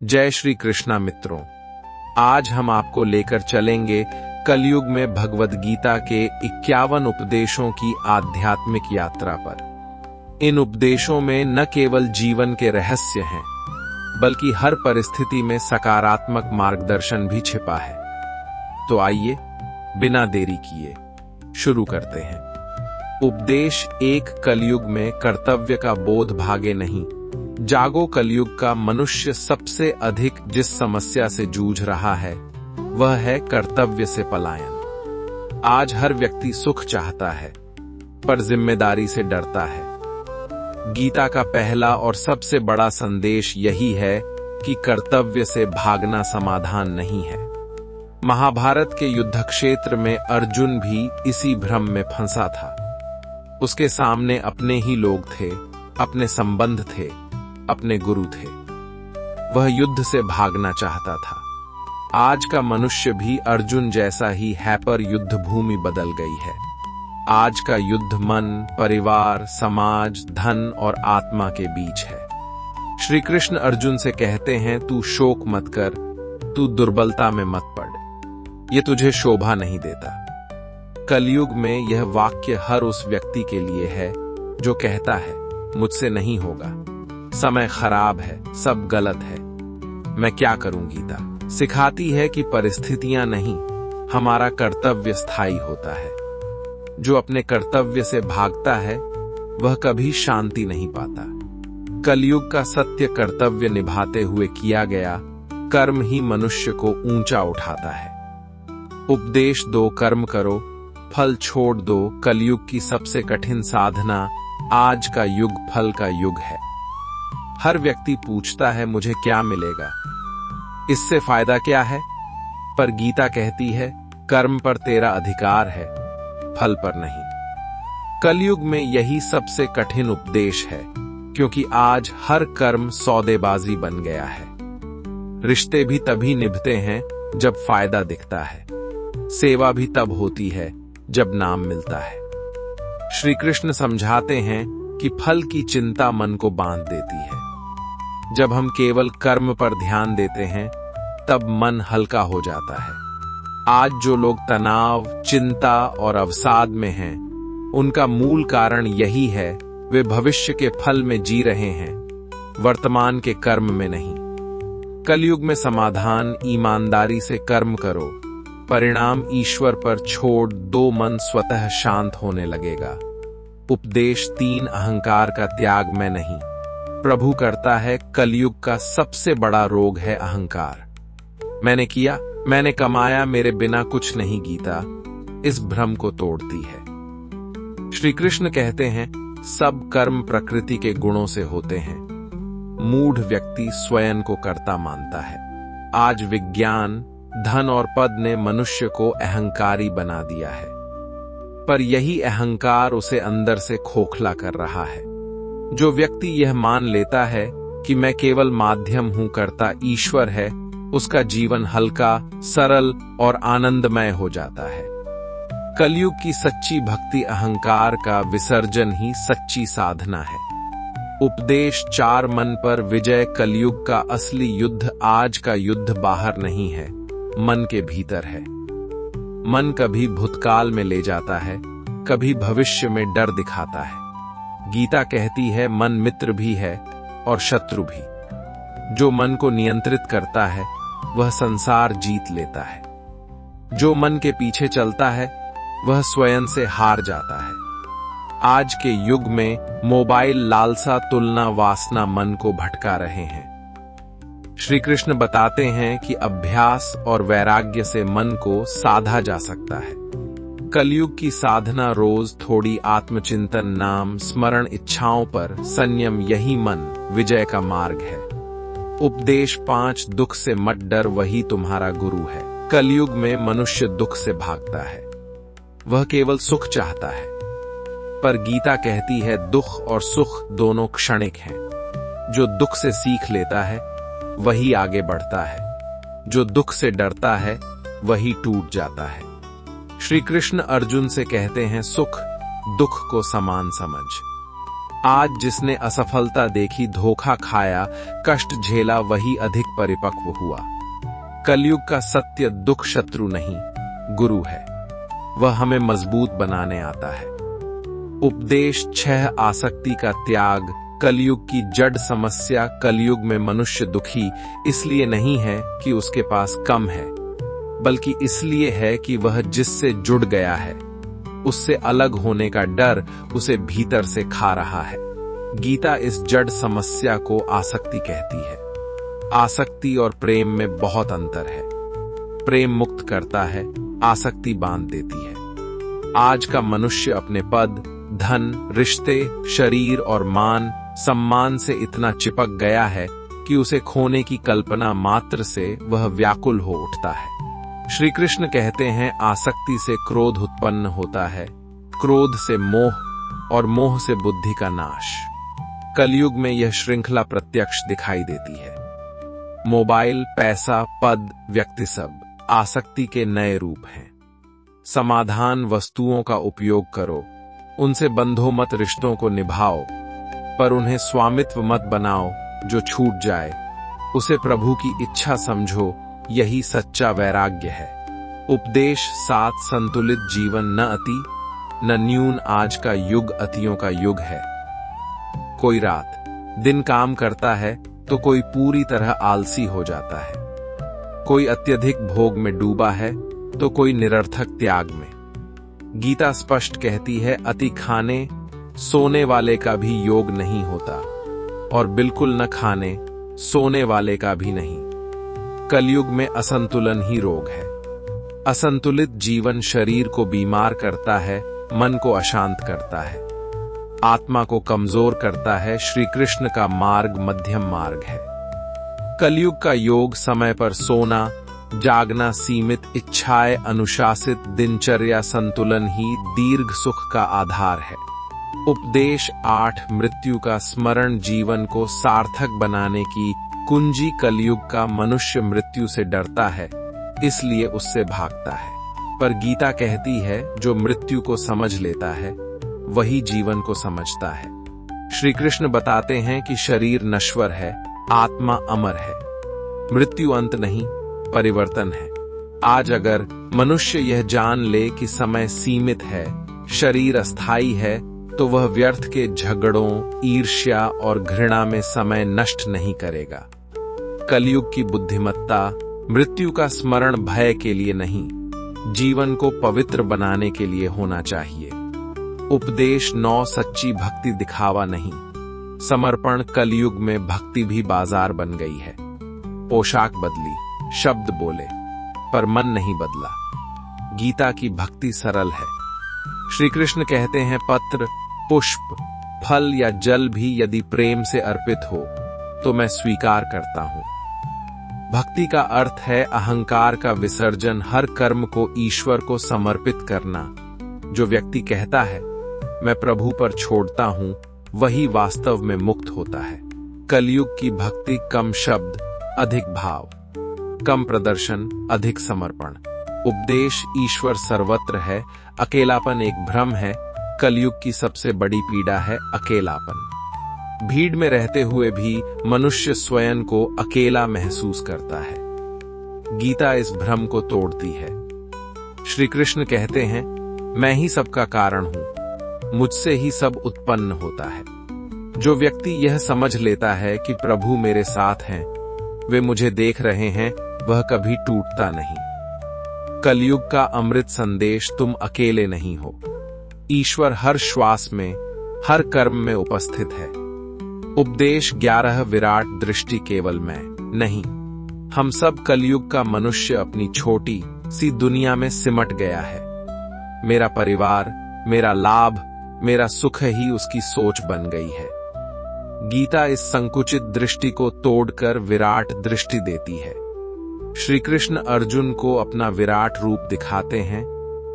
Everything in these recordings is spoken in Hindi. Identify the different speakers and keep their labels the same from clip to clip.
Speaker 1: जय श्री कृष्णा मित्रों, आज हम आपको लेकर चलेंगे कलयुग में भगवद गीता के 51 उपदेशों की आध्यात्मिक यात्रा पर। इन उपदेशों में न केवल जीवन के रहस्य हैं, बल्कि हर परिस्थिति में सकारात्मक मार्गदर्शन भी छिपा है। तो आइए बिना देरी किए शुरू करते हैं। उपदेश 1, कलयुग में कर्तव्य का बोध भागे नहीं। जागो, कलयुग का मनुष्य सबसे अधिक जिस समस्या से जूझ रहा है वह है कर्तव्य से पलायन। आज हर व्यक्ति सुख चाहता है, पर जिम्मेदारी से डरता है। गीता का पहला और सबसे बड़ा संदेश यही है कि कर्तव्य से भागना समाधान नहीं है। महाभारत के युद्ध क्षेत्र में अर्जुन भी इसी भ्रम में फंसा था। उसके सामने अपने ही लोग थे, अपने संबंध थे, अपने गुरु थे। वह युद्ध से भागना चाहता था। आज का मनुष्य भी अर्जुन जैसा ही है, पर युद्ध भूमि बदल गई है। आज का युद्ध मन, परिवार, समाज, धन और आत्मा के बीच है। श्री कृष्ण अर्जुन से कहते हैं, तू शोक मत कर, तू दुर्बलता में मत पड़, ये तुझे शोभा नहीं देता। कलयुग में यह वाक्य हर उस व्यक्ति के लिए है जो कहता है, मुझसे नहीं होगा, समय खराब है, सब गलत है, मैं क्या करूं। गीता सिखाती है कि परिस्थितियां नहीं, हमारा कर्तव्य स्थायी होता है। जो अपने कर्तव्य से भागता है वह कभी शांति नहीं पाता। कलयुग का सत्य कर्तव्य निभाते हुए किया गया कर्म ही मनुष्य को ऊंचा उठाता है। उपदेश 2, कर्म करो, फल छोड़ दो। कलयुग की सबसे कठिन साधना आज का युग फल का युग है। हर व्यक्ति पूछता है, मुझे क्या मिलेगा, इससे फायदा क्या है? पर गीता कहती है, कर्म पर तेरा अधिकार है, फल पर नहीं। कलयुग में यही सबसे कठिन उपदेश है, क्योंकि आज हर कर्म सौदेबाजी बन गया है। रिश्ते भी तभी निभते हैं जब फायदा दिखता है। सेवा भी तब होती है जब नाम मिलता है। श्री कृष्ण समझाते हैं कि फल की चिंता मन को बांध देती है। जब हम केवल कर्म पर ध्यान देते हैं तब मन हल्का हो जाता है। आज जो लोग तनाव, चिंता और अवसाद में हैं, उनका मूल कारण यही है, वे भविष्य के फल में जी रहे हैं, वर्तमान के कर्म में नहीं। कलयुग में समाधान, ईमानदारी से कर्म करो, परिणाम ईश्वर पर छोड़ दो, मन स्वतः शांत होने लगेगा। उपदेश 3, अहंकार का त्याग मैं नहीं। प्रभु करता है, कलयुग का सबसे बड़ा रोग है अहंकार। मैंने किया, मैंने कमाया, मेरे बिना कुछ नहीं। गीता इस भ्रम को तोड़ती है। श्री कृष्ण कहते हैं, सब कर्म प्रकृति के गुणों से होते हैं। मूढ़ व्यक्ति स्वयं को कर्ता मानता है। आज विज्ञान, धन और पद ने मनुष्य को अहंकारी बना दिया है, पर यही अहंकार उसे अंदर से खोखला कर रहा है। जो व्यक्ति यह मान लेता है कि मैं केवल माध्यम हूं, करता ईश्वर है, उसका जीवन हल्का, सरल और आनंदमय हो जाता है। कलयुग की सच्ची भक्ति अहंकार का विसर्जन ही सच्ची साधना है। उपदेश 4, मन पर विजय। कलयुग का असली युद्ध आज का युद्ध बाहर नहीं है, मन के भीतर है। मन कभी भूतकाल में ले जाता है, कभी भविष्य में डर दिखाता है। गीता कहती है, मन मित्र भी है और शत्रु भी। जो मन को नियंत्रित करता है वह संसार जीत लेता है। जो मन के पीछे चलता है वह स्वयं से हार जाता है। आज के युग में मोबाइल, लालसा, तुलना, वासना मन को भटका रहे हैं। श्री कृष्ण बताते हैं कि अभ्यास और वैराग्य से मन को साधा जा सकता है। कलयुग की साधना रोज थोड़ी आत्मचिंतन, नाम स्मरण, इच्छाओं पर संयम, यही मन विजय का मार्ग है। उपदेश 5, दुख से मत डर, वही तुम्हारा गुरु है। कलयुग में मनुष्य दुख से भागता है, वह केवल सुख चाहता है, पर गीता कहती है, दुख और सुख दोनों क्षणिक हैं। जो दुख से सीख लेता है वही आगे बढ़ता है, जो दुख से डरता है वही टूट जाता है। श्री कृष्ण अर्जुन से कहते हैं, सुख दुख को समान समझ। आज जिसने असफलता देखी, धोखा खाया, कष्ट झेला, वही अधिक परिपक्व हुआ। कलयुग का सत्य दुख शत्रु नहीं, गुरु है। वह हमें मजबूत बनाने आता है। उपदेश 6 आसक्ति का त्याग। कलयुग की जड़ समस्या। कलयुग में मनुष्य दुखी इसलिए नहीं है कि उसके पास कम है, बल्कि इसलिए है कि वह जिससे जुड़ गया है, उससे अलग होने का डर उसे भीतर से खा रहा है। गीता इस जड़ समस्या को आसक्ति कहती है। आसक्ति और प्रेम में बहुत अंतर है। प्रेम मुक्त करता है, आसक्ति बांध देती है। आज का मनुष्य अपने पद, धन, रिश्ते, शरीर और मान सम्मान से इतना चिपक गया है कि उसे खोने की कल्पना मात्र से वह व्याकुल हो उठता है। श्री कृष्ण कहते हैं, आसक्ति से क्रोध उत्पन्न होता है, क्रोध से मोह और मोह से बुद्धि का नाश। कलयुग में यह श्रृंखला प्रत्यक्ष दिखाई देती है। मोबाइल, पैसा, पद, व्यक्ति सब आसक्ति के नए रूप हैं। समाधान वस्तुओं का उपयोग करो, उनसे बंधो मत, रिश्तों को निभाओ, पर उन्हें स्वामित्व मत बनाओ जो छूट जाए। उसे प्रभु की इच्छा समझो, यही सच्चा वैराग्य है। उपदेश 7 संतुलित जीवन न अति न न्यून। आज का युग अतियों का युग है। कोई रात दिन काम करता है तो कोई पूरी तरह आलसी हो जाता है। कोई अत्यधिक भोग में डूबा है तो कोई निरर्थक त्याग में। गीता स्पष्ट कहती है, अति खाने सोने वाले का भी योग नहीं होता, और बिल्कुल न खाने सोने वाले का भी नहीं। कलयुग में असंतुलन ही रोग है। असंतुलित जीवन शरीर को बीमार करता है, मन को अशांत करता है, आत्मा को कमजोर करता है। श्री कृष्ण का मार्ग मध्यम मार्ग है। कलयुग का योग समय पर सोना, जागना, सीमित इच्छाएं, अनुशासित दिनचर्या, संतुलन ही दीर्घ सुख का आधार है। उपदेश 8 मृत्यु का स्मरण जीवन को सार्थक बनाने की कुंजी। कलयुग का मनुष्य मृत्यु से डरता है, इसलिए उससे भागता है, पर गीता कहती है, जो मृत्यु को समझ लेता है वही जीवन को समझता है। श्री कृष्ण बताते हैं कि शरीर नश्वर है, आत्मा अमर है। मृत्यु अंत नहीं, परिवर्तन है। आज अगर मनुष्य यह जान ले कि समय सीमित है, शरीर अस्थायी है, तो वह व्यर्थ के झगड़ों, ईर्ष्या और घृणा में समय नष्ट नहीं करेगा। कलयुग की बुद्धिमत्ता मृत्यु का स्मरण भय के लिए नहीं, जीवन को पवित्र बनाने के लिए होना चाहिए। उपदेश 9 सच्ची भक्ति दिखावा नहीं, समर्पण। कलयुग में भक्ति भी बाजार बन गई है। पोशाक बदली, शब्द बोले, पर मन नहीं बदला। गीता की भक्ति सरल है। श्री कृष्ण कहते हैं, पत्र, पुष्प, फल या जल भी यदि प्रेम से अर्पित हो तो मैं स्वीकार करता हूं। भक्ति का अर्थ है अहंकार का विसर्जन, हर कर्म को ईश्वर को समर्पित करना। जो व्यक्ति कहता है मैं प्रभु पर छोड़ता हूं, वही वास्तव में मुक्त होता है। कलयुग की भक्ति कम शब्द, अधिक भाव, कम प्रदर्शन, अधिक समर्पण। उपदेश ईश्वर सर्वत्र है, अकेलापन एक भ्रम है। कलयुग की सबसे बड़ी पीड़ा है अकेलापन। भीड़ में रहते हुए भी मनुष्य स्वयं को अकेला महसूस करता है। गीता इस भ्रम को तोड़ती है। श्री कृष्ण कहते हैं, मैं ही सबका कारण हूं, मुझसे ही सब उत्पन्न होता है। जो व्यक्ति यह समझ लेता है कि प्रभु मेरे साथ हैं, वे मुझे देख रहे हैं, वह कभी टूटता नहीं। कलयुग का अमृत संदेश, तुम अकेले नहीं हो। ईश्वर हर श्वास में, हर कर्म में उपस्थित है। उपदेश 11 विराट दृष्टि केवल मैं नहीं, हम सब कलयुग का मनुष्य अपनी छोटी सी दुनिया में सिमट गया है। मेरा परिवार, मेरा लाभ, मेरा सुख ही उसकी सोच बन गई है। गीता इस संकुचित दृष्टि को तोड़कर विराट दृष्टि देती है। श्री कृष्ण अर्जुन को अपना विराट रूप दिखाते हैं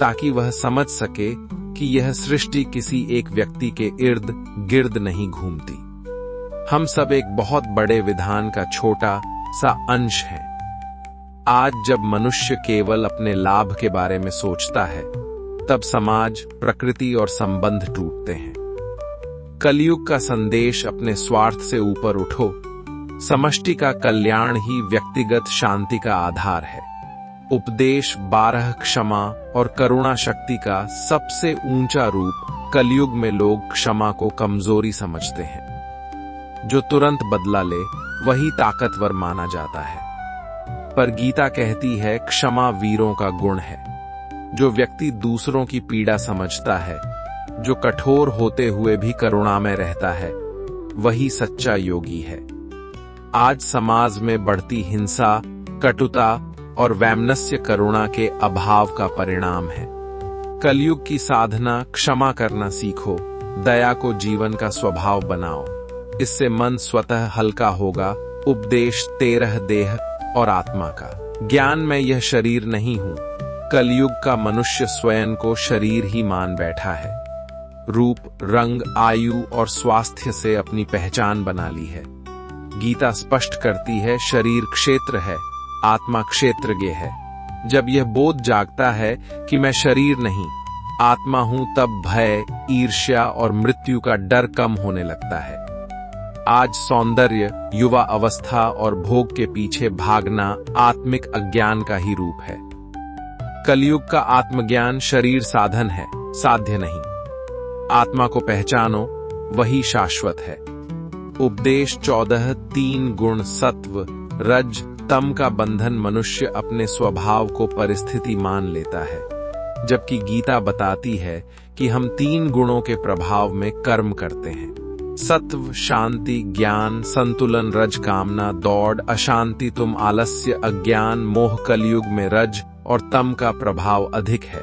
Speaker 1: ताकि वह समझ सके कि यह सृष्टि किसी एक व्यक्ति के इर्द गिर्द नहीं घूमती। हम सब एक बहुत बड़े विधान का छोटा सा अंश हैं। आज जब मनुष्य केवल अपने लाभ के बारे में सोचता है, तब समाज, प्रकृति और संबंध टूटते हैं। कलयुग का संदेश अपने स्वार्थ से ऊपर उठो। समष्टि का कल्याण ही व्यक्तिगत शांति का आधार है। उपदेश 12 क्षमा और करुणा शक्ति का सबसे ऊंचा रूप। कलयुग में लोग क्षमा को कमजोरी समझते हैं। जो तुरंत बदला ले वही ताकतवर माना जाता है। पर गीता कहती है क्षमा वीरों का गुण है। जो व्यक्ति दूसरों की पीड़ा समझता है, जो कठोर होते हुए भी करुणा में रहता है, वही सच्चा योगी है। आज समाज में बढ़ती हिंसा, कटुता और वैमनस्य करुणा के अभाव का परिणाम है। कलयुग की साधना क्षमा करना सीखो। दया को जीवन का स्वभाव बनाओ। इससे मन स्वतः हल्का होगा। उपदेश 13 देह और आत्मा का। ज्ञान में यह शरीर नहीं हूं। कलयुग का मनुष्य स्वयं को शरीर ही मान बैठा है। रूप, रंग, आयु और स्वास्थ्य से अपनी पहचान बना ली है। गीता स्पष्ट करती है शरीर क्षेत्र है, आत्मा क्षेत्रज्ञ है। जब यह बोध जागता है कि मैं शरीर नहीं आत्मा हूं, तब भय, ईर्ष्या और मृत्यु का डर कम होने लगता है। आज सौंदर्य, युवा अवस्था और भोग के पीछे भागना आत्मिक अज्ञान का ही रूप है। कलयुग का आत्मज्ञान शरीर साधन है, साध्य नहीं। आत्मा को पहचानो, वही शाश्वत है। उपदेश 14 3 गुण सत्व, रज, तम का बंधन मनुष्य अपने स्वभाव को परिस्थिति मान लेता है, जबकि गीता बताती है कि हम 3 गुणों के प्रभाव में कर्म करते हैं। सत्व शांति, ज्ञान, संतुलन, रज कामना, दौड़, अशांति, तुम आलस्य, अज्ञान, मोह। कलयुग में रज और तम का प्रभाव अधिक है,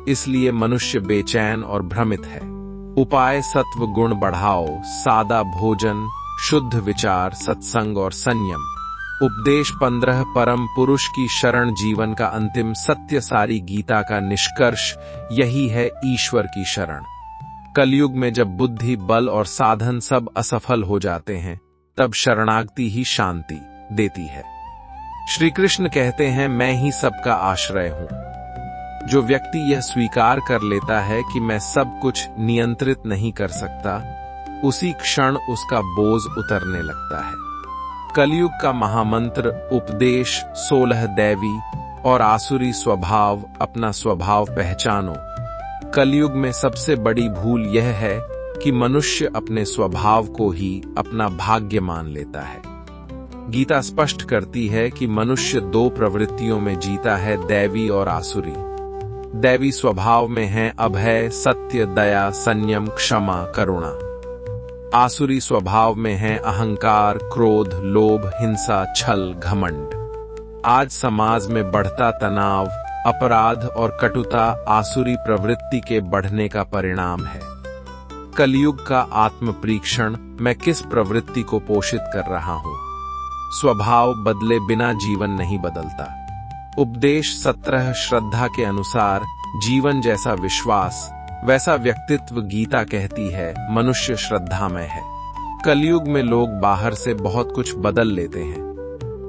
Speaker 1: इसलिए मनुष्य बेचैन और भ्रमित है। उपाय सत्व गुण बढ़ाओ, सादा भोजन, शुद्ध विचार, सत्संग और संयम। उपदेश 15 परम पुरुष की शरण जीवन का अंतिम सत्य। सारी गीता का निष्कर्ष यही है, ईश्वर की शरण। कलयुग में जब बुद्धि, बल और साधन सब असफल हो जाते हैं, तब शरणागति ही शांति देती है। श्री कृष्ण कहते हैं, मैं ही सबका आश्रय हूं। जो व्यक्ति यह स्वीकार कर लेता है कि मैं सब कुछ नियंत्रित नहीं कर सकता, उसी क्षण उसका बोझ उतरने लगता है। कलयुग का महामंत्र उपदेश 16 दैवी और आसुरी स्वभाव। अपना स्वभाव पहचानो। कलयुग में सबसे बड़ी भूल यह है कि मनुष्य अपने स्वभाव को ही अपना भाग्य मान लेता है। गीता स्पष्ट करती है कि मनुष्य 2 प्रवृत्तियों में जीता है, दैवी और आसुरी। दैवी स्वभाव में है अभय, सत्य, दया, संयम, क्षमा, करुणा। आसुरी स्वभाव में है अहंकार, क्रोध, लोभ, हिंसा, छल, घमंड। आज समाज में बढ़ता तनाव, अपराध और कटुता आसुरी प्रवृत्ति के बढ़ने का परिणाम है। कलयुग का आत्म परीक्षण, मैं किस प्रवृत्ति को पोषित कर रहा हूं। स्वभाव बदले बिना जीवन नहीं बदलता। उपदेश 17 श्रद्धा के अनुसार जीवन जैसा विश्वास वैसा व्यक्तित्व। गीता कहती है मनुष्य श्रद्धामय है। कलयुग में लोग बाहर से बहुत कुछ बदल लेते हैं,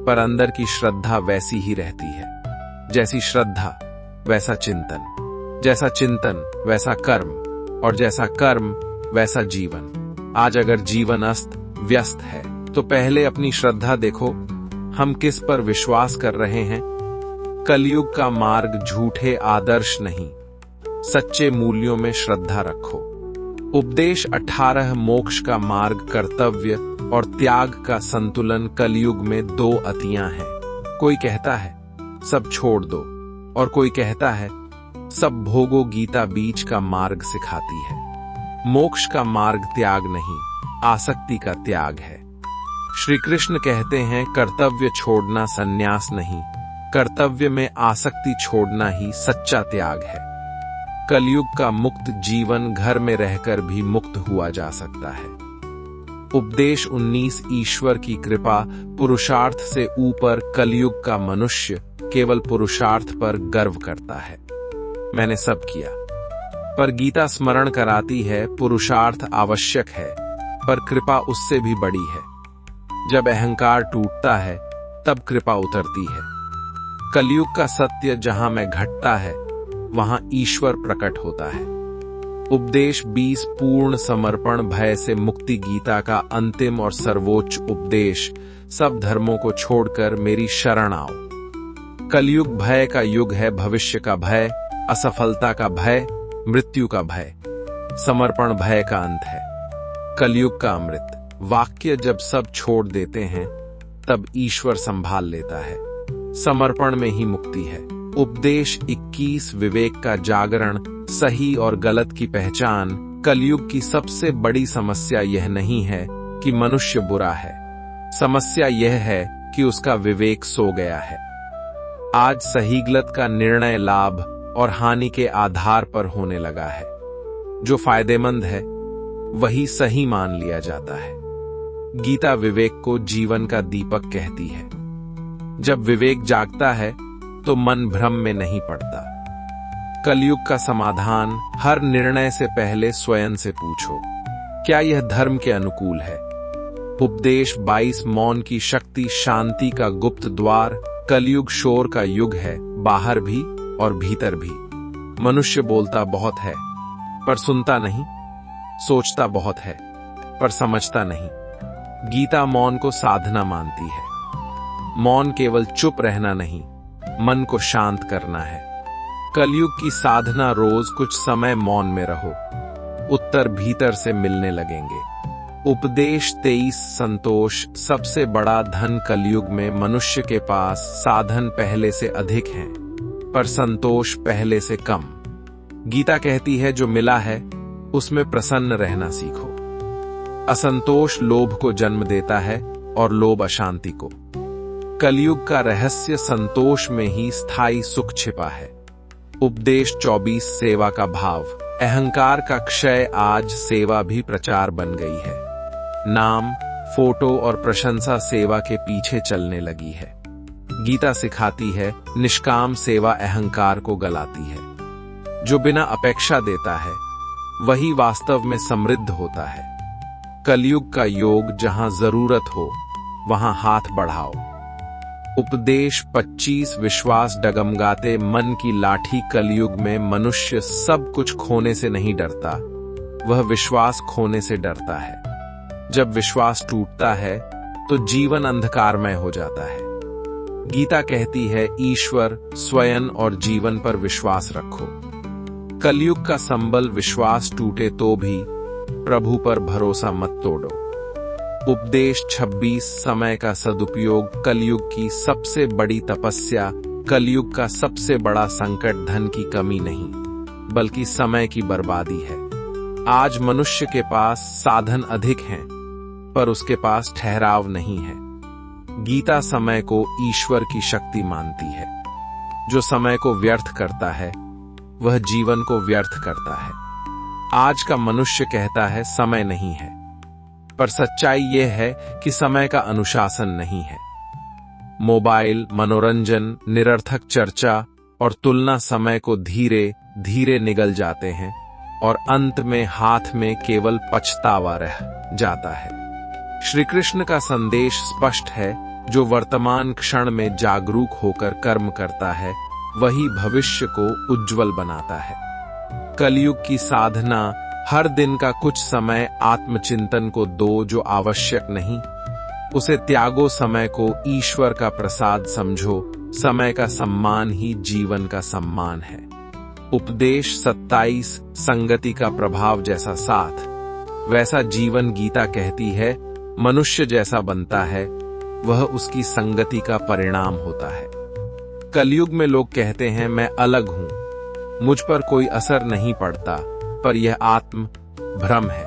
Speaker 1: पर अंदर की श्रद्धा वैसी ही रहती है। जैसी श्रद्धा वैसा चिंतन, जैसा चिंतन वैसा कर्म, और जैसा कर्म वैसा जीवन। आज अगर जीवन अस्त व्यस्त है, तो पहले अपनी श्रद्धा देखो, हम किस पर विश्वास कर रहे हैं। कलयुग का मार्ग झूठे आदर्श नहीं, सच्चे मूल्यों में श्रद्धा रखो। उपदेश 18 मोक्ष का मार्ग, कर्तव्य और त्याग का संतुलन। कलयुग में 2 अतियां हैं। कोई कहता है सब छोड़ दो, और कोई कहता है सब भोगो। गीता बीच का मार्ग सिखाती है। मोक्ष का मार्ग त्याग नहीं, आसक्ति का त्याग है। श्री कृष्ण कहते हैं कर्तव्य छोड़ना संन्यास नहीं, कर्तव्य में आसक्ति छोड़ना ही सच्चा त्याग है। कलयुग का मुक्त जीवन घर में रहकर भी मुक्त हुआ जा सकता है। उपदेश 19 ईश्वर की कृपा, पुरुषार्थ से ऊपर। कलयुग का मनुष्य केवल पुरुषार्थ पर गर्व करता है, मैंने सब किया। पर गीता स्मरण कराती है पुरुषार्थ आवश्यक है, पर कृपा उससे भी बड़ी है। जब अहंकार टूटता है, तब कृपा उतरती है। कलयुग का सत्य, जहां मैं घटता है, वहां ईश्वर प्रकट होता है। उपदेश 20 पूर्ण समर्पण भय से मुक्ति गीता का अंतिम और सर्वोच्च उपदेश। सब धर्मों को छोड़कर मेरी शरण आओ। कलयुग भय का युग है, भविष्य का भय, असफलता का भय, मृत्यु का भय। समर्पण भय का अंत है, कलयुग का अमृत। वाक्य जब सब छोड़ देते हैं तब ईश्वर संभाल लेता है। समर्पण में ही मुक्ति है। उपदेश 21 विवेक का जागरण, सही और गलत की पहचान। कलयुग की सबसे बड़ी समस्या यह नहीं है कि मनुष्य बुरा है, समस्या यह है कि उसका विवेक सो गया है। आज सही गलत का निर्णय लाभ और हानि के आधार पर होने लगा है। जो फायदेमंद है वही सही मान लिया जाता है। गीता विवेक को जीवन का दीपक कहती है। जब विवेक जागता है तो मन भ्रम में नहीं पड़ता। कलयुग का समाधान, हर निर्णय से पहले स्वयं से पूछो, क्या यह धर्म के अनुकूल है? उपदेश 22 मौन की शक्ति, शांति का गुप्त द्वार। कलयुग शोर का युग है, बाहर भी और भीतर भी। मनुष्य बोलता बहुत है पर सुनता नहीं, सोचता बहुत है पर समझता नहीं। गीता मौन को साधना मानती है। मौन केवल चुप रहना नहीं, मन को शांत करना है। कलयुग की साधना, रोज कुछ समय मौन में रहो, उत्तर भीतर से मिलने लगेंगे। उपदेश 23 संतोष, सबसे बड़ा धन कलयुग में मनुष्य के पास साधन पहले से अधिक हैं, पर संतोष पहले से कम। गीता कहती है जो मिला है उसमें प्रसन्न रहना सीखो। असंतोष लोभ को जन्म देता है और लोभ अशांति को। कलयुग का रहस्य संतोष में ही स्थायी सुख छिपा है। उपदेश 24 सेवा का भाव, अहंकार का क्षय। आज सेवा भी प्रचार बन गई है। नाम, फोटो और प्रशंसा सेवा के पीछे चलने लगी है। गीता सिखाती है निष्काम सेवा अहंकार को गलाती है। जो बिना अपेक्षा देता है वही वास्तव में समृद्ध होता है। कलयुग का योग, जहां जरूरत हो वहां हाथ बढ़ाओ। उपदेश 25 विश्वास डगमगाते मन की लाठी। कलयुग में मनुष्य सब कुछ खोने से नहीं डरता, वह विश्वास खोने से डरता है। जब विश्वास टूटता है तो जीवन अंधकारमय हो जाता है। गीता कहती है ईश्वर, स्वयं और जीवन पर विश्वास रखो। कलयुग का संबल, विश्वास टूटे तो भी प्रभु पर भरोसा मत तोड़ो। उपदेश 26 समय का सदुपयोग, कलयुग की सबसे बड़ी तपस्या। कलयुग का सबसे बड़ा संकट धन की कमी नहीं बल्कि समय की बर्बादी है। आज मनुष्य के पास साधन अधिक हैं पर उसके पास ठहराव नहीं है। गीता समय को ईश्वर की शक्ति मानती है। जो समय को व्यर्थ करता है वह जीवन को व्यर्थ करता है। आज का मनुष्य कहता है समय नहीं है, पर सच्चाई यह है कि समय का अनुशासन नहीं है। मोबाइल, मनोरंजन, निरर्थक चर्चा और तुलना समय को धीरे धीरे निगल जाते हैं और अंत में हाथ में केवल पछतावा रह जाता है। श्री कृष्ण का संदेश स्पष्ट है, जो वर्तमान क्षण में जागरूक होकर कर्म करता है वही भविष्य को उज्जवल बनाता है। कलयुग की साधना, हर दिन का कुछ समय आत्मचिंतन को दो। जो आवश्यक नहीं उसे त्यागो, समय को ईश्वर का प्रसाद समझो। समय का सम्मान ही जीवन का सम्मान है। उपदेश 27 संगति का प्रभाव, जैसा साथ वैसा जीवन। गीता कहती है मनुष्य जैसा बनता है वह उसकी संगति का परिणाम होता है। कलयुग में लोग कहते हैं मैं अलग हूं, मुझ पर कोई असर नहीं पड़ता, पर यह आत्म भ्रम है।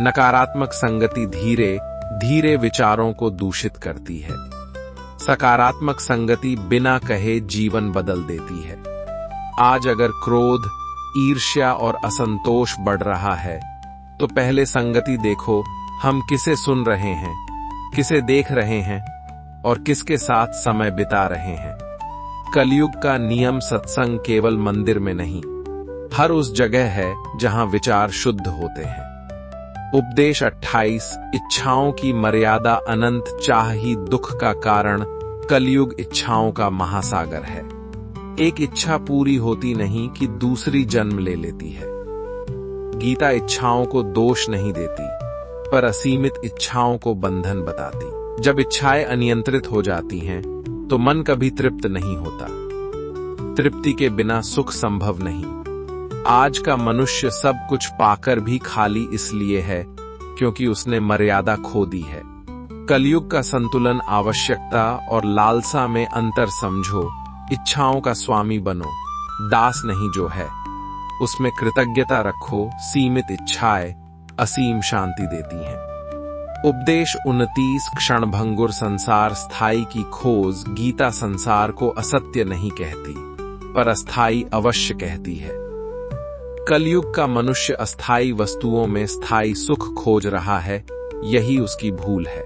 Speaker 1: नकारात्मक संगति धीरे धीरे विचारों को दूषित करती है। सकारात्मक संगति बिना कहे जीवन बदल देती है। आज अगर क्रोध, ईर्ष्या और असंतोष बढ़ रहा है तो पहले संगति देखो, हम किसे सुन रहे हैं, किसे देख रहे हैं और किसके साथ समय बिता रहे हैं। कलयुग का नियम, सत्संग केवल मंदिर में नहीं, हर उस जगह है जहां विचार शुद्ध होते हैं। उपदेश 28 इच्छाओं की मर्यादा, अनंत चाह ही दुख का कारण। कलयुग इच्छाओं का महासागर है। एक इच्छा पूरी होती नहीं कि दूसरी जन्म ले लेती है। गीता इच्छाओं को दोष नहीं देती, पर असीमित इच्छाओं को बंधन बताती। जब इच्छाएं अनियंत्रित हो जाती हैं, तो मन कभी तृप्त नहीं होता। तृप्ति के बिना सुख संभव नहीं। आज का मनुष्य सब कुछ पाकर भी खाली इसलिए है क्योंकि उसने मर्यादा खो दी है। कलयुग का संतुलन आवश्यकता और लालसा में अंतर समझो। इच्छाओं का स्वामी बनो, दास नहीं जो है। उसमें कृतज्ञता रखो। सीमित इच्छाएं असीम शांति देती हैं। उपदेश 29 क्षणभंगुर संसार स्थायी की खोज। गीता संसार को असत्य नहीं कहती, पर अस्थाई अवश्य कहती है। कलयुग का मनुष्य अस्थाई वस्तुओं में स्थायी सुख खोज रहा है, यही उसकी भूल है।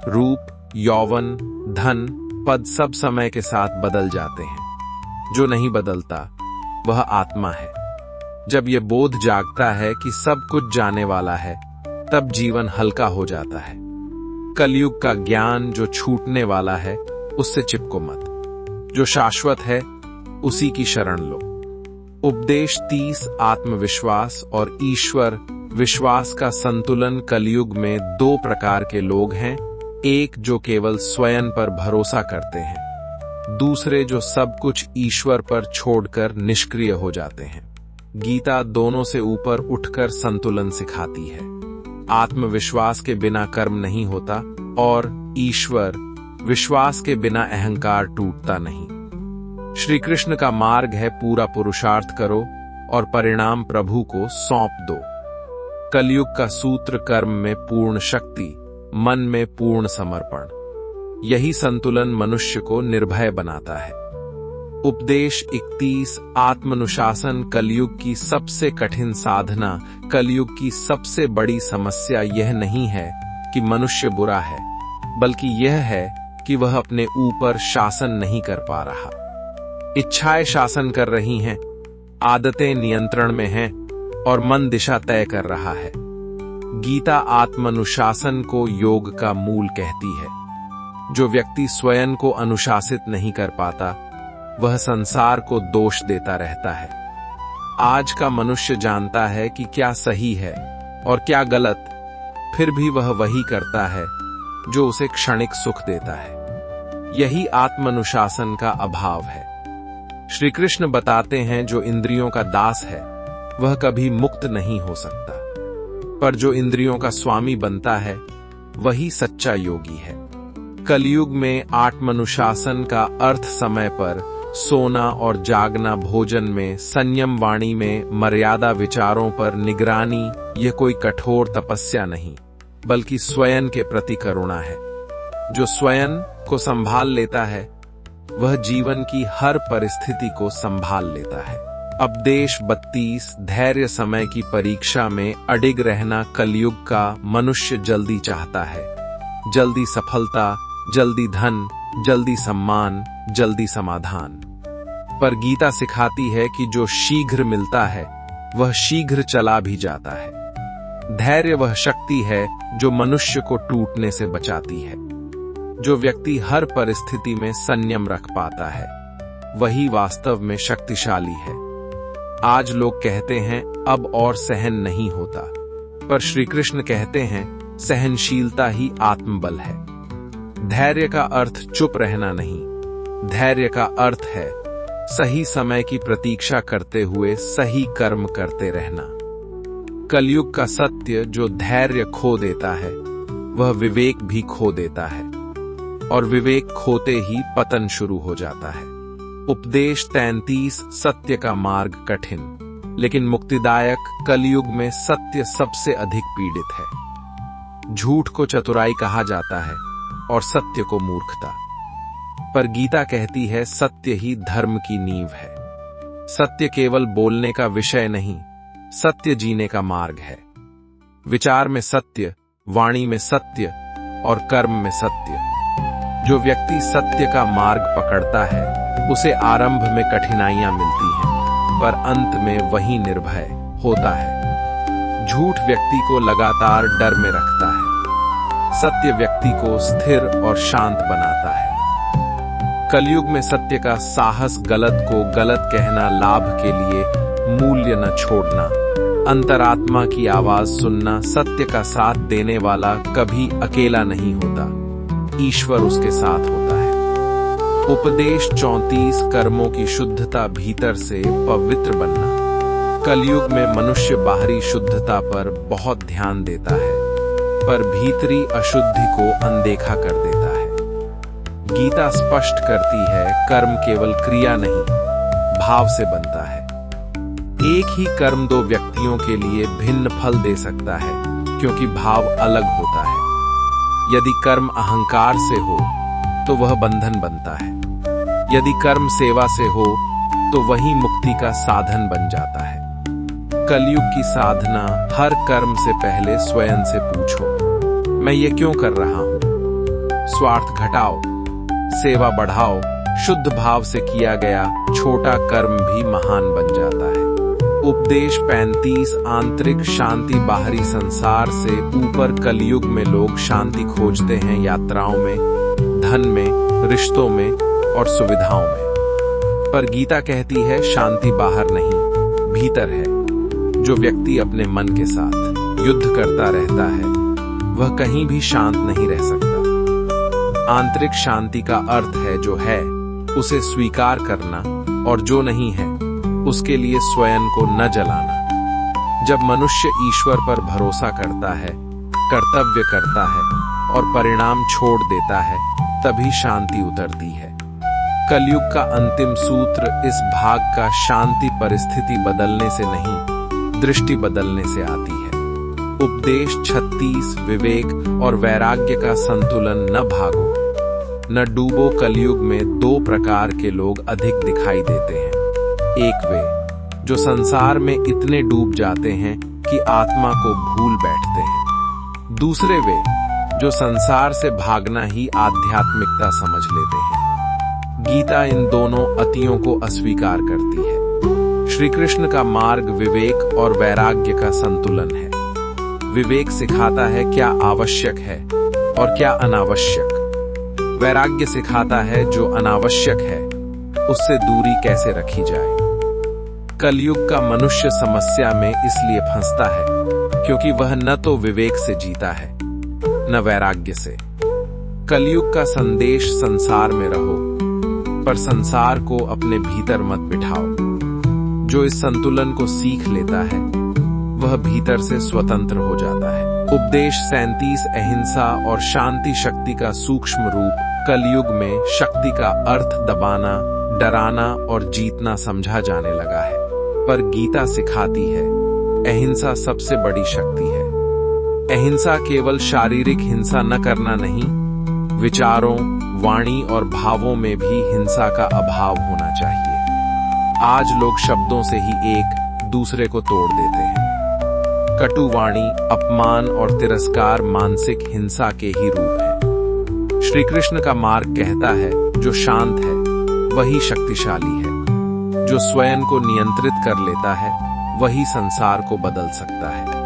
Speaker 1: रूप, यौवन, धन, पद सब समय के साथ बदल जाते हैं। जो नहीं बदलता वह आत्मा है। जब यह बोध जागता है कि सब कुछ जाने वाला है, तब जीवन हल्का हो जाता है। कलयुग का ज्ञान जो छूटने वाला है, उससे चिपको मत। जो शाश्वत है, उसी की शरण लो। उपदेश 30 आत्मविश्वास और ईश्वर विश्वास का संतुलन। कलयुग में दो प्रकार के लोग हैं। एक जो केवल स्वयं पर भरोसा करते हैं, दूसरे जो सब कुछ ईश्वर पर छोड़कर निष्क्रिय हो जाते हैं। गीता दोनों से ऊपर उठकर संतुलन सिखाती है। आत्मविश्वास के बिना कर्म नहीं होता और ईश्वर विश्वास के बिना अहंकार टूटता नहीं। श्री कृष्ण का मार्ग है पूरा पुरुषार्थ करो और परिणाम प्रभु को सौंप दो। कलयुग का सूत्र कर्म में पूर्ण शक्ति, मन में पूर्ण समर्पण। यही संतुलन मनुष्य को निर्भय बनाता है। उपदेश 31 आत्मानुशासन कलयुग की सबसे कठिन साधना। कलयुग की सबसे बड़ी समस्या यह नहीं है कि मनुष्य बुरा है, बल्कि यह है कि वह अपने ऊपर शासन नहीं कर पा रहा। इच्छाएं शासन कर रही हैं, आदतें नियंत्रण में हैं और मन दिशा तय कर रहा है। गीता आत्मानुशासन को योग का मूल कहती है। जो व्यक्ति स्वयं को अनुशासित नहीं कर पाता, वह संसार को दोष देता रहता है। आज का मनुष्य जानता है कि क्या सही है और क्या गलत, फिर भी वह वही करता है जो उसे क्षणिक सुख देता है। यही आत्मानुशासन का अभाव है। श्री कृष्ण बताते हैं जो इंद्रियों का दास है, वह कभी मुक्त नहीं हो सकता, पर जो इंद्रियों का स्वामी बनता है, वही सच्चा योगी है। कलयुग में आत्मानुशासन का अर्थ समय पर सोना और जागना, भोजन में संयम, वाणी में मर्यादा, विचारों पर निगरानी। यह कोई कठोर तपस्या नहीं, बल्कि स्वयं के प्रति करुणा है। जो स्वयं को संभाल लेता है, वह जीवन की हर परिस्थिति को संभाल लेता है। उपदेश 32 धैर्य समय की परीक्षा में अडिग रहना। कलयुग का मनुष्य जल्दी चाहता है, जल्दी सफलता, जल्दी धन, जल्दी सम्मान, जल्दी समाधान। पर गीता सिखाती है कि जो शीघ्र मिलता है, वह शीघ्र चला भी जाता है। धैर्य वह शक्ति है जो मनुष्य को टूटने से बचाती है। जो व्यक्ति हर परिस्थिति में संयम रख पाता है, वही वास्तव में शक्तिशाली है। आज लोग कहते हैं अब और सहन नहीं होता, पर श्री कृष्ण कहते हैं सहनशीलता ही आत्मबल है। धैर्य का अर्थ चुप रहना नहीं, धैर्य का अर्थ है सही समय की प्रतीक्षा करते हुए सही कर्म करते रहना। कलयुग का सत्य जो धैर्य खो देता है, वह विवेक भी खो देता है, और विवेक खोते ही पतन शुरू हो जाता है। उपदेश 33 सत्य का मार्ग कठिन लेकिन मुक्तिदायक। कलयुग में सत्य सबसे अधिक पीड़ित है। झूठ को चतुराई कहा जाता है और सत्य को मूर्खता, पर गीता कहती है सत्य ही धर्म की नींव है। सत्य केवल बोलने का विषय नहीं, सत्य जीने का मार्ग है। विचार में सत्य, वाणी में सत्य और कर्म में सत्य। जो व्यक्ति सत्य का मार्ग पकड़ता है, उसे आरंभ में कठिनाइयां मिलती हैं, पर अंत में वही निर्भय होता है। झूठ व्यक्ति को लगातार डर में रखता है, सत्य व्यक्ति को स्थिर और शांत बनाता है। कलयुग में सत्य का साहस, गलत को गलत कहना, लाभ के लिए मूल्य न छोड़ना, अंतरात्मा की आवाज सुनना, सत्य का साथ देने वाला कभी अकेला नहीं होता, ईश्वर उसके साथ होता है। उपदेश 34 कर्मों की शुद्धता, भीतर से पवित्र बनना। कलयुग में मनुष्य बाहरी शुद्धता पर बहुत ध्यान देता है, पर भीतरी अशुद्धि को अनदेखा कर देता है। गीता स्पष्ट करती है, कर्म केवल क्रिया नहीं, भाव से बनता है। एक ही कर्म दो व्यक्तियों के लिए भिन्न फल दे सकता है, क्योंकि भाव अलग होता है। यदि कर्म अहंकार से हो तो वह बंधन बनता है, यदि कर्म सेवा से हो तो वही मुक्ति का साधन बन जाता है। कलयुग की साधना, हर कर्म से पहले स्वयं से पूछो, मैं ये क्यों कर रहा हूं? स्वार्थ घटाओ, सेवा बढ़ाओ। शुद्ध भाव से किया गया छोटा कर्म भी महान बन जाता है। उपदेश 35 आंतरिक शांति, बाहरी संसार से ऊपर। कलयुग में लोग शांति खोजते हैं यात्राओं में, धन में, रिश्तों में और सुविधाओं में, पर गीता कहती है शांति बाहर नहीं, भीतर है। जो व्यक्ति अपने मन के साथ युद्ध करता रहता है, वह कहीं भी शांत नहीं रह सकता। आंतरिक शांति का अर्थ है, जो है उसे स्वीकार करना, और जो नहीं है उसके लिए स्वयं को न जलाना। जब मनुष्य ईश्वर पर भरोसा करता है, कर्तव्य करता है और परिणाम छोड़ देता है, तभी शांति उतरती है। कलयुग का अंतिम सूत्र इस भाग का, शांति परिस्थिति बदलने से नहीं, दृष्टि बदलने से आती है। उपदेश 36 विवेक और वैराग्य का संतुलन। न भागो, न डूबो। कलयुग में दो प्रकार के लोग अधिक दिखाई देते हैं। एक वे जो संसार में इतने डूब जाते हैं कि आत्मा को भूल बैठते हैं। दूसरे वे जो संसार से भागना ही आध्यात्मिकता समझ लेते हैं। गीता इन दोनों अतियों को अस्वीकार करती है। श्री कृष्ण का मार्ग विवेक और वैराग्य का संतुलन है। विवेक सिखाता है क्या आवश्यक है और क्या अनावश्यक। वैराग्य सिखाता है जो अनावश्यक है उससे दूरी कैसे रखी जाए। कलयुग का मनुष्य समस्या में इसलिए फंसता है क्योंकि वह न तो विवेक से जीता है न वैराग्य से। कलयुग का संदेश, संसार में रहो पर संसार को अपने भीतर मत बिठाओ। जो इस संतुलन को सीख लेता है वह भीतर से स्वतंत्र हो जाता है। उपदेश 37 अहिंसा और शांति शक्ति का सूक्ष्म रूप। कलयुग में शक्ति का अर्थ दबाना, डराना और जीतना समझा जाने लगा है, पर गीता सिखाती है अहिंसा सबसे बड़ी शक्ति है। अहिंसा केवल शारीरिक हिंसा न करना नहीं, विचारों, वाणी और भावों में भी हिंसा का अभाव होना चाहिए। आज लोग शब्दों से ही एक दूसरे को तोड़ देते हैं। कटु वाणी, अपमान और तिरस्कार मानसिक हिंसा के ही रूप हैं। श्री कृष्ण का मार्ग कहता है जो शांत है वही शक्तिशाली है। जो स्वयं को नियंत्रित कर लेता है वही संसार को बदल सकता है।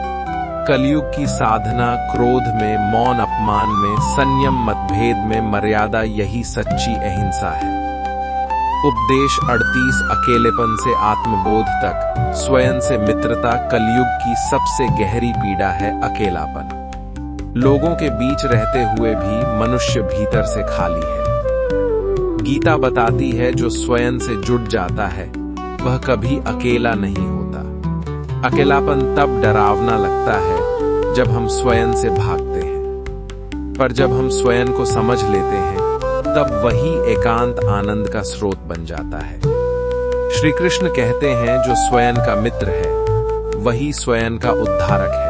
Speaker 1: कलयुग की साधना, क्रोध में, मौन अपमान में, संयम मतभेद में मर्यादा, यही सच्ची अहिंसा है। उपदेश 38 अकेलेपन से आत्मबोध तक, स्वयं से मित्रता। कलयुग की सबसे गहरी पीड़ा है अकेलापन। लोगों के बीच रहते हुए भी मनुष्य भीतर से खाली है। गीता बताती है जो स्वयं से जुड़ जाता है वह कभी अकेला नहीं होता। अकेलापन तब डरावना लगता है जब हम स्वयं से भागते हैं, पर जब हम स्वयं को समझ लेते हैं तब वही एकांत आनंद का स्रोत बन जाता है। श्री कृष्ण कहते हैं जो स्वयं का मित्र है वही स्वयं का उद्धारक है।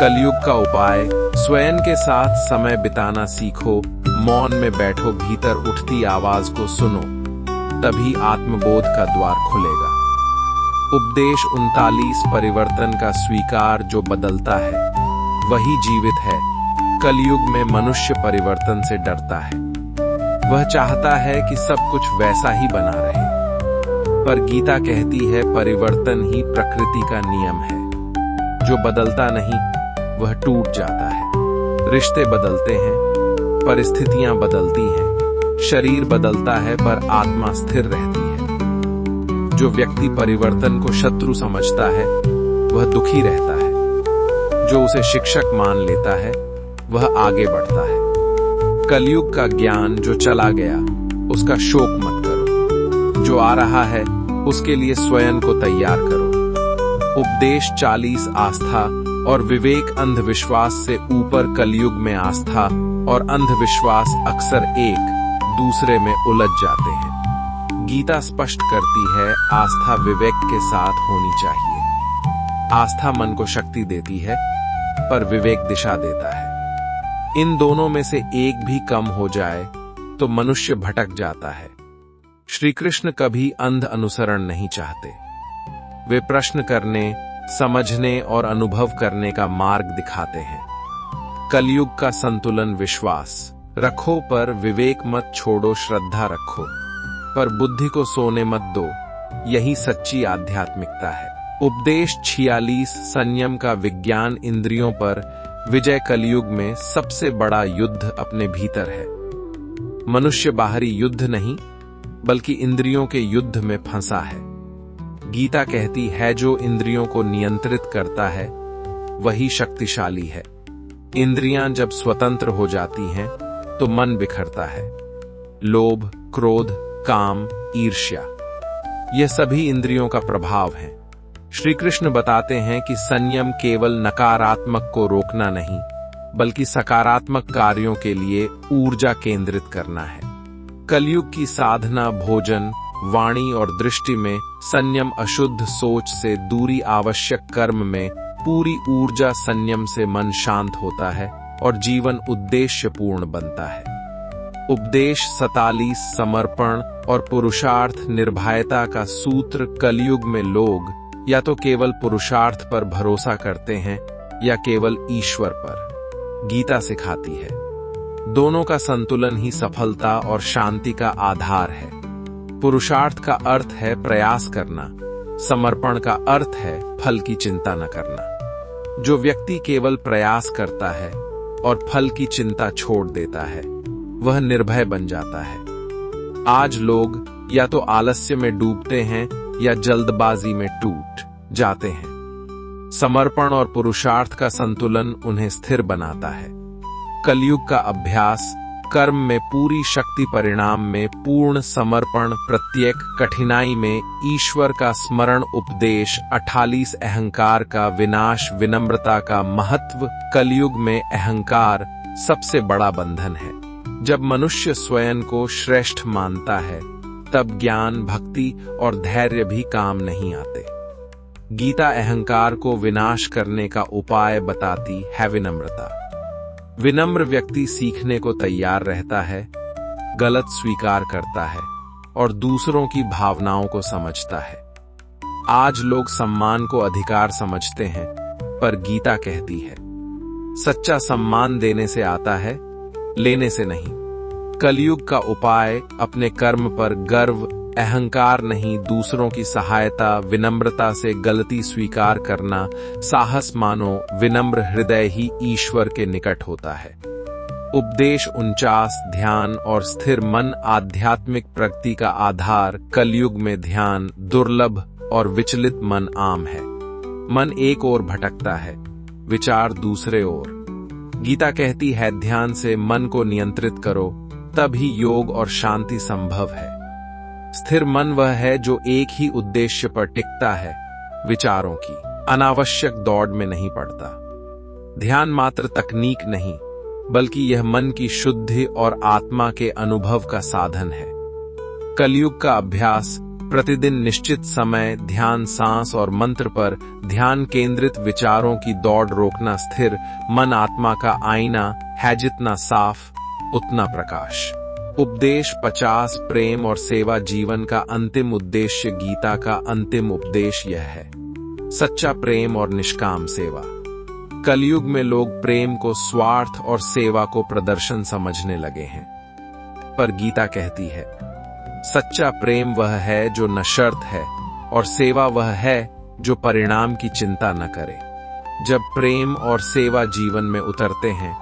Speaker 1: कलयुग का उपाय, स्वयं के साथ समय बिताना सीखो, मौन में बैठो, भीतर उठती आवाज को सुनो, तभी आत्मबोध का द्वार खुलेगा। उपदेश 39 परिवर्तन का स्वीकार। जो बदलता है वही जीवित है। कलयुग में मनुष्य परिवर्तन से डरता है। वह चाहता है कि सब कुछ वैसा ही बना रहे, पर गीता कहती है परिवर्तन ही प्रकृति का नियम है। जो बदलता नहीं वह टूट जाता है। रिश्ते बदलते हैं, परिस्थितियां बदलती हैं, शरीर बदलता है पर आत्मा स्थिर रहती है। जो व्यक्ति परिवर्तन को शत्रु समझता है वह दुखी रहता है। जो उसे शिक्षक मान लेता है वह आगे बढ़ता है। कलयुग का ज्ञान जो चला गया उसका शोक मत करो, जो आ रहा है उसके लिए स्वयं को तैयार करो। उपदेश 40 आस्था और विवेक अंधविश्वास से ऊपर कलयुग में आस्था और अंधविश्वास अक्सर एक दूसरे में उलझ जाते हैं। गीता स्पष्ट करती है, आस्था विवेक के साथ होनी चाहिए। आस्था मन को शक्ति देती है पर विवेक दिशा देता है। इन दोनों में से एक भी कम हो जाए तो मनुष्य भटक जाता है। श्री कृष्ण कभी अंध अनुसरण नहीं चाहते। वे प्रश्न करने, समझने और अनुभव करने का मार्ग दिखाते हैं। कलयुग का संतुलन विश्वास रखो पर विवेक मत छोड़ो, श्रद्धा रखो पर बुद्धि को सोने मत दो। यही सच्ची आध्यात्मिकता है। उपदेश 46 संयम का विज्ञान इंद्रियों पर विजय। कलयुग में सबसे बड़ा युद्ध अपने भीतर है। मनुष्य बाहरी युद्ध नहीं बल्कि इंद्रियों के युद्ध में फंसा है। गीता कहती है, जो इंद्रियों को नियंत्रित करता है वही शक्तिशाली है। इंद्रियां जब स्वतंत्र हो जाती हैं तो मन बिखरता है। लोभ, क्रोध, काम, ईर्ष्या, ये सभी इंद्रियों का प्रभाव है। श्री कृष्ण बताते हैं कि संयम केवल नकारात्मक को रोकना नहीं बल्कि सकारात्मक कार्यों के लिए ऊर्जा केंद्रित करना है। कलयुग की साधना भोजन, वाणी और दृष्टि में संयम, अशुद्ध सोच से दूरी, आवश्यक कर्म में पूरी ऊर्जा। संयम से मन शांत होता है और जीवन उद्देश्यपूर्ण बनता है। उपदेश 47 समर्पण और पुरुषार्थ निर्भयता का सूत्र। कलयुग में लोग या तो केवल पुरुषार्थ पर भरोसा करते हैं या केवल ईश्वर पर। गीता सिखाती है, दोनों का संतुलन ही सफलता और शांति का आधार है। पुरुषार्थ का अर्थ है प्रयास करना, समर्पण का अर्थ है फल की चिंता न करना। जो व्यक्ति केवल प्रयास करता है और फल की चिंता छोड़ देता है वह निर्भय बन जाता है। आज लोग या तो आलस्य में डूबते हैं या जल्दबाजी में टूट जाते हैं। समर्पण और पुरुषार्थ का संतुलन उन्हें स्थिर बनाता है। कलयुग का अभ्यास कर्म में पूरी शक्ति, परिणाम में पूर्ण समर्पण, प्रत्येक कठिनाई में ईश्वर का स्मरण। उपदेश 48 अहंकार का विनाश, विनम्रता का महत्व। कलयुग में अहंकार सबसे बड़ा बंधन है। जब मनुष्य स्वयं को श्रेष्ठ मानता है तब ज्ञान, भक्ति और धैर्य भी काम नहीं आते। गीता अहंकार को विनाश करने का उपाय बताती है, विनम्रता। विनम्र व्यक्ति सीखने को तैयार रहता है, गलत स्वीकार करता है और दूसरों की भावनाओं को समझता है। आज लोग सम्मान को अधिकार समझते हैं पर गीता कहती है, सच्चा सम्मान देने से आता है, लेने से नहीं। कलयुग का उपाय अपने कर्म पर गर्व, अहंकार नहीं, दूसरों की सहायता, विनम्रता से गलती स्वीकार करना, साहस मानो। विनम्र हृदय ही ईश्वर के निकट होता है। उपदेश 49 ध्यान और स्थिर मन आध्यात्मिक प्रगति का आधार। कलयुग में ध्यान दुर्लभ और विचलित मन आम है। मन एक ओर भटकता है, विचार दूसरे ओर। गीता कहती है, ध्यान से मन को नियंत्रित करो, तभी योग और शांति संभव है। स्थिर मन वह है जो एक ही उद्देश्य पर टिकता है, विचारों की अनावश्यक दौड़ में नहीं पड़ता। ध्यान मात्र तकनीक नहीं बल्कि यह मन की शुद्धि और आत्मा के अनुभव का साधन है। कलयुग का अभ्यास प्रतिदिन निश्चित समय ध्यान, सांस और मंत्र पर ध्यान केंद्रित, विचारों की दौड़ रोकना। स्थिर मन आत्मा का आईना है, जितना साफ उतना प्रकाश। उपदेश 50 प्रेम और सेवा जीवन का अंतिम उद्देश्य। गीता का अंतिम उपदेश यह है, सच्चा प्रेम और निष्काम सेवा। कलयुग में लोग प्रेम को स्वार्थ और सेवा को प्रदर्शन समझने लगे हैं, पर गीता कहती है, सच्चा प्रेम वह है जो न शर्त है और सेवा वह है जो परिणाम की चिंता न करे। जब प्रेम और सेवा जीवन में उतरते हैं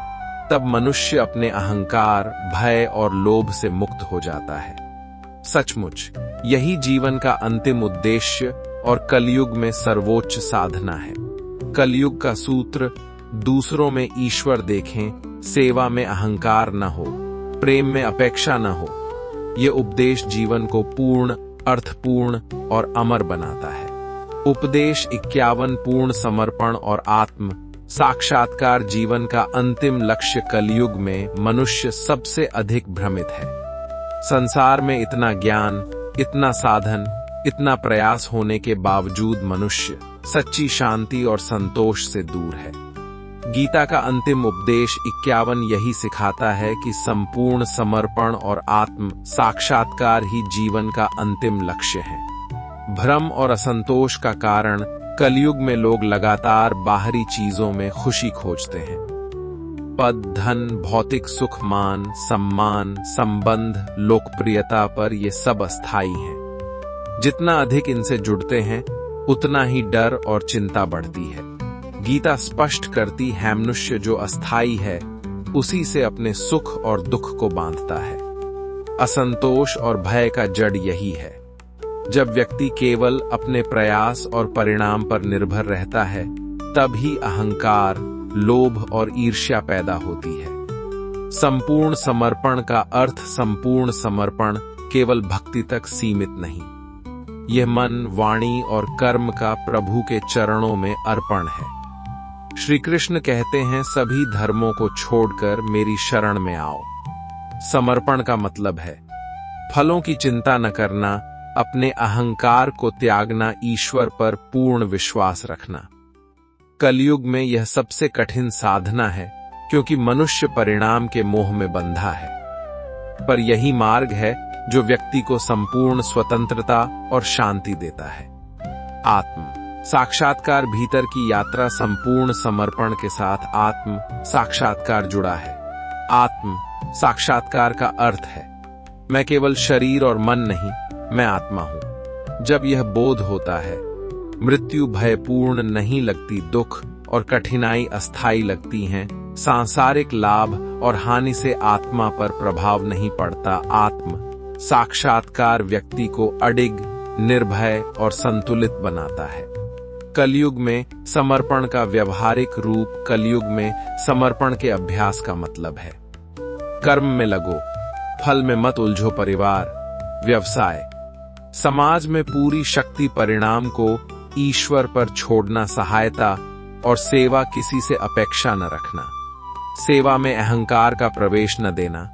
Speaker 1: तब मनुष्य अपने अहंकार, भय और लोभ से मुक्त हो जाता है। सचमुच यही जीवन का अंतिम उद्देश्य और कलयुग में सर्वोच्च साधना है। कलयुग का सूत्र, दूसरों में ईश्वर देखें, सेवा में अहंकार न हो, प्रेम में अपेक्षा न हो। ये उपदेश जीवन को पूर्ण, अर्थपूर्ण और अमर बनाता है। उपदेश 51 पूर्ण समर्पण और आत्म साक्षात्कार जीवन का अंतिम लक्ष्य। कलयुग में मनुष्य सबसे अधिक भ्रमित है। संसार में इतना ज्ञान, इतना साधन, इतना प्रयास होने के बावजूद मनुष्य सच्ची शांति और संतोष से दूर है। गीता का अंतिम उपदेश 51 यही सिखाता है कि संपूर्ण समर्पण और आत्म साक्षात्कार ही जीवन का अंतिम लक्ष्य है। भ्रम और असंतोष का कारण कलयुग में लोग लगातार बाहरी चीजों में खुशी खोजते हैं। पद, धन, भौतिक सुख, मान, सम्मान, संबंध, लोकप्रियता पर ये सब अस्थायी हैं। जितना अधिक इनसे जुड़ते हैं, उतना ही डर और चिंता बढ़ती है। गीता स्पष्ट करती है, मनुष्य जो अस्थायी है उसी से अपने सुख और दुख को बांधता है। असंतोष और भय का जड़ यही है। जब व्यक्ति केवल अपने प्रयास और परिणाम पर निर्भर रहता है, तभी अहंकार, लोभ और ईर्ष्या पैदा होती है। संपूर्ण समर्पण का अर्थ संपूर्ण समर्पण केवल भक्ति तक सीमित नहीं। यह मन, वाणी और कर्म का प्रभु के चरणों में अर्पण है। श्री कृष्ण कहते हैं, सभी धर्मों को छोड़कर मेरी शरण में आओ। समर्पण का मतलब है फलों की चिंता न करना, अपने अहंकार को त्यागना, ईश्वर पर पूर्ण विश्वास रखना। कलयुग में यह सबसे कठिन साधना है, क्योंकि मनुष्य परिणाम के मोह में बंधा है। पर यही मार्ग है जो व्यक्ति को संपूर्ण स्वतंत्रता और शांति देता है। आत्म साक्षात्कार भीतर की यात्रा संपूर्ण समर्पण के साथ आत्म साक्षात्कार जुड़ा है। आत्म साक्षात्कार का अर्थ है, मैं केवल शरीर और मन नहीं, मैं आत्मा हूं। जब यह बोध होता है, मृत्यु भयपूर्ण नहीं लगती, दुख और कठिनाई अस्थायी लगती हैं, सांसारिक लाभ और हानि से आत्मा पर प्रभाव नहीं पड़ता। आत्म साक्षात्कार व्यक्ति को अडिग, निर्भय और संतुलित बनाता है। कलयुग में समर्पण का व्यवहारिक रूप। कलयुग में समर्पण के अभ्यास का मतलब है, कर्म में लगो, फल में मत उलझो। परिवार, व्यवसाय, समाज में पूरी शक्ति, परिणाम को ईश्वर पर छोड़ना, सहायता और सेवा, किसी से अपेक्षा न रखना। सेवा में अहंकार का प्रवेश न देना।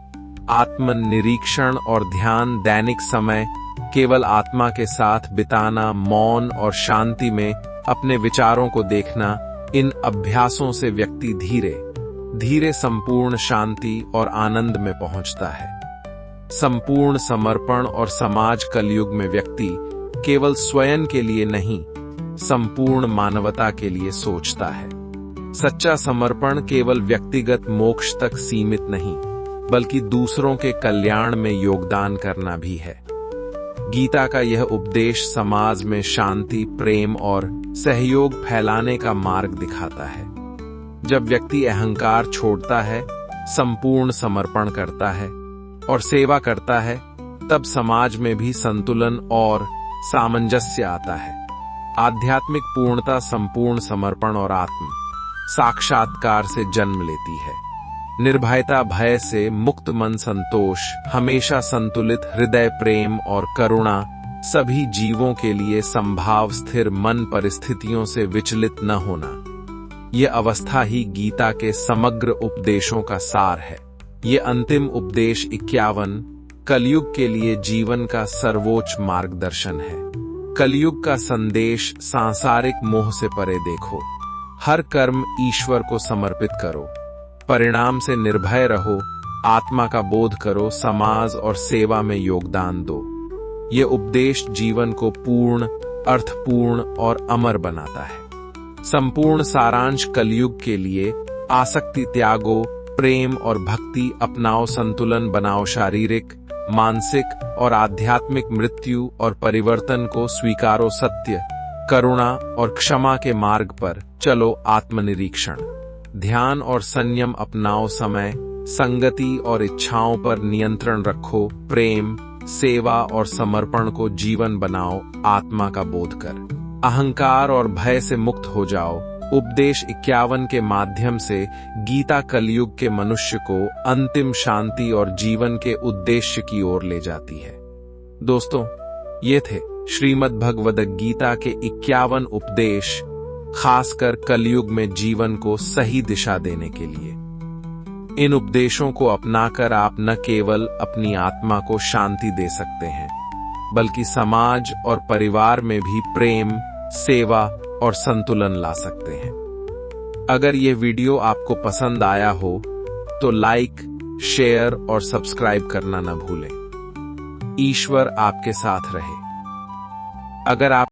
Speaker 1: आत्मनिरीक्षण और ध्यान, दैनिक समय केवल आत्मा के साथ बिताना, मौन और शांति में अपने विचारों को देखना। इन अभ्यासों से व्यक्ति धीरे धीरे संपूर्ण शांति और आनंद में पहुंचता है। संपूर्ण समर्पण और समाज। कलयुग में व्यक्ति केवल स्वयं के लिए नहीं, संपूर्ण मानवता के लिए सोचता है। सच्चा समर्पण केवल व्यक्तिगत मोक्ष तक सीमित नहीं, बल्कि दूसरों के कल्याण में योगदान करना भी है। गीता का यह उपदेश समाज में शांति, प्रेम और सहयोग फैलाने का मार्ग दिखाता है। जब व्यक्ति अहंकार छोड़ता है, संपूर्ण समर्पण करता है और सेवा करता है, तब समाज में भी संतुलन और सामंजस्य आता है। आध्यात्मिक पूर्णता संपूर्ण समर्पण और आत्म साक्षात्कार से जन्म लेती है। निर्भयता, भय से मुक्त मन, संतोष, हमेशा संतुलित हृदय, प्रेम और करुणा सभी जीवों के लिए संभाव, स्थिर मन, परिस्थितियों से विचलित न होना। ये अवस्था ही गीता के समग्र उपदेशों का सार है। ये अंतिम उपदेश 51 कलयुग के लिए जीवन का सर्वोच्च मार्गदर्शन है। कलयुग का संदेश, सांसारिक मोह से परे देखो, हर कर्म ईश्वर को समर्पित करो, परिणाम से निर्भय रहो, आत्मा का बोध करो, समाज और सेवा में योगदान दो। ये उपदेश जीवन को पूर्ण, अर्थपूर्ण और अमर बनाता है। संपूर्ण सारांश कलयुग के लिए आसक्ति त्यागो, प्रेम और भक्ति अपनाओ, संतुलन बनाओ, शारीरिक, मानसिक और आध्यात्मिक मृत्यु और परिवर्तन को स्वीकारो, सत्य, करुणा और क्षमा के मार्ग पर चलो, आत्मनिरीक्षण, ध्यान और संयम अपनाओ, समय, संगति और इच्छाओं पर नियंत्रण रखो, प्रेम, सेवा और समर्पण को जीवन बनाओ, आत्मा का बोध कर अहंकार और भय से मुक्त हो जाओ। उपदेश 51 के माध्यम से गीता कलयुग के मनुष्य को अंतिम शांति और जीवन के उद्देश्य की ओर ले जाती है। दोस्तों, ये थे श्रीमद् भगवद गीता के 51 उपदेश, खासकर कलयुग में जीवन को सही दिशा देने के लिए। इन उपदेशों को अपनाकर आप न केवल अपनी आत्मा को शांति दे सकते हैं, बल्कि समाज और परिवार में भी प्रेम, सेवा और संतुलन ला सकते हैं। अगर ये वीडियो आपको पसंद आया हो तो लाइक, शेयर और सब्सक्राइब करना न भूलें। ईश्वर आपके साथ रहे। अगर आप